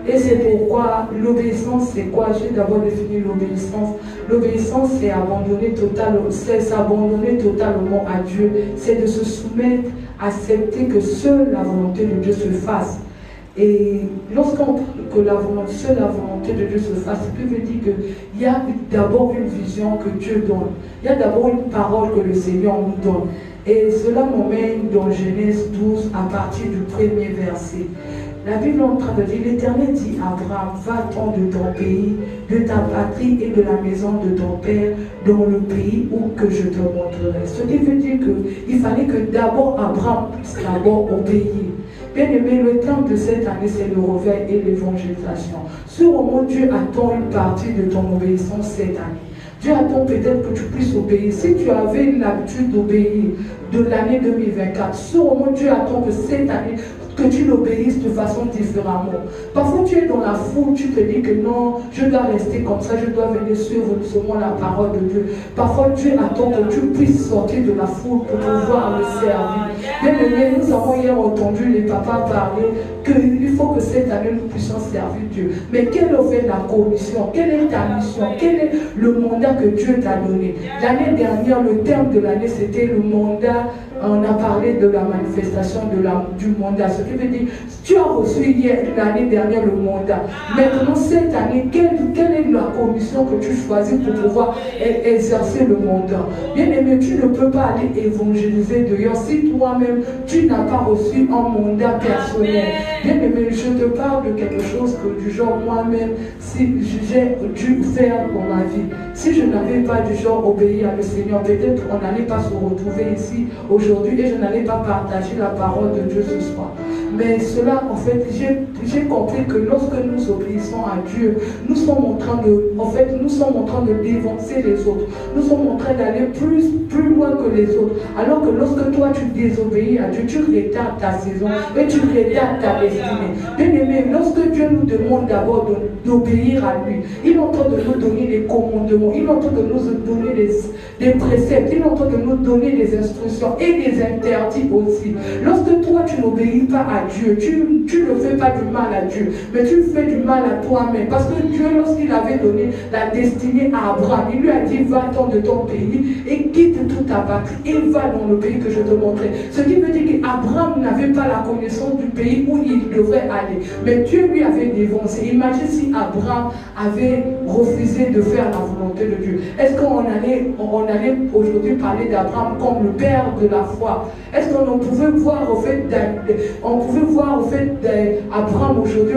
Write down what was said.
Et c'est pourquoi l'obéissance, c'est quoi? J'ai d'abord défini l'obéissance. L'obéissance, c'est s'abandonner totalement à Dieu. C'est de se soumettre, accepter que seule la volonté de Dieu se fasse. Et lorsqu'on dit que seule la volonté de Dieu se fasse, ce qui veut dire qu'il y a d'abord une vision que Dieu donne. Il y a d'abord une parole que le Seigneur nous donne. Et cela m'emmène dans Genèse 12 à partir du premier verset. La Bible est en train de dire, l'Éternel dit à Abraham, va-t'en de ton pays, de ta patrie et de la maison de ton père, dans le pays où que je te montrerai. Ce qui veut dire qu'il fallait que d'abord Abraham puisse d'abord obéir. Bien aimé, le temps de cette année, c'est le réveil et l'évangélisation. Sûrement, Dieu attend une partie de ton obéissance cette année. Dieu attend peut-être que tu puisses obéir. Si tu avais l'habitude d'obéir de l'année 2024, sûrement Dieu attend que cette année, que tu l'obéisses de façon différemment. Parfois tu es dans la foule, tu te dis que non, je dois rester comme ça, je dois venir suivre seulement la parole de Dieu. Parfois Dieu attend que tu puisses sortir de la foule pour pouvoir le servir. Bien aimé, nous avons hier entendu les papas parler qu'il faut que cette année nous puissions servir Dieu. Mais quelle est la commission? Quelle est ta mission? Quel est le mandat que Dieu t'a donné? L'année dernière, le terme de l'année, c'était le mandat. On a parlé de la manifestation du mandat. Ce qui veut dire, tu as reçu hier, l'année dernière, le mandat. Maintenant, cette année, quelle est la commission que tu choisis pour pouvoir exercer le mandat? Bien aimé, tu ne peux pas aller évangéliser dehors si toi-même, tu n'as pas reçu un mandat personnel. Bien aimé, je te parle de quelque chose que du genre moi-même, si j'ai dû faire dans ma vie. Si je n'avais pas du genre obéi à le Seigneur, peut-être on n'allait pas se retrouver ici aujourd'hui et je n'allais pas partager la parole de Dieu ce soir. Mais cela, en fait, j'ai compris que lorsque nous obéissons à Dieu, nous sommes en train de dévancer les autres. Nous sommes en train d'aller plus loin que les autres. Alors que lorsque toi tu désobéis à Dieu, tu retardes ta saison et tu retardes ta destinée. Bien aimé, lorsque Dieu nous demande d'abord d'obéir à lui, il est en train de nous donner des commandements, il est en train de nous donner des préceptes, il est en train de nous donner des instructions et des interdits aussi. Lorsque toi tu n'obéis pas à Dieu, tu ne fais pas du mal à Dieu, mais tu fais du mal à toi-même. Parce que Dieu, lorsqu'il avait donné la destinée à Abraham, il lui a dit, va-t'en de ton pays et quitte toute ta patrie et va dans le pays que je te montrerai. Ce qui veut dire qu'Abraham n'avait pas la connaissance du pays où il devrait aller. Mais Dieu lui avait dévancé. Imagine si Abraham avait refusé de faire la volonté de Dieu. Est-ce qu'on allait aujourd'hui parler d'Abraham comme le père de la foi? Est-ce qu'on pouvait voir au fait Abraham aujourd'hui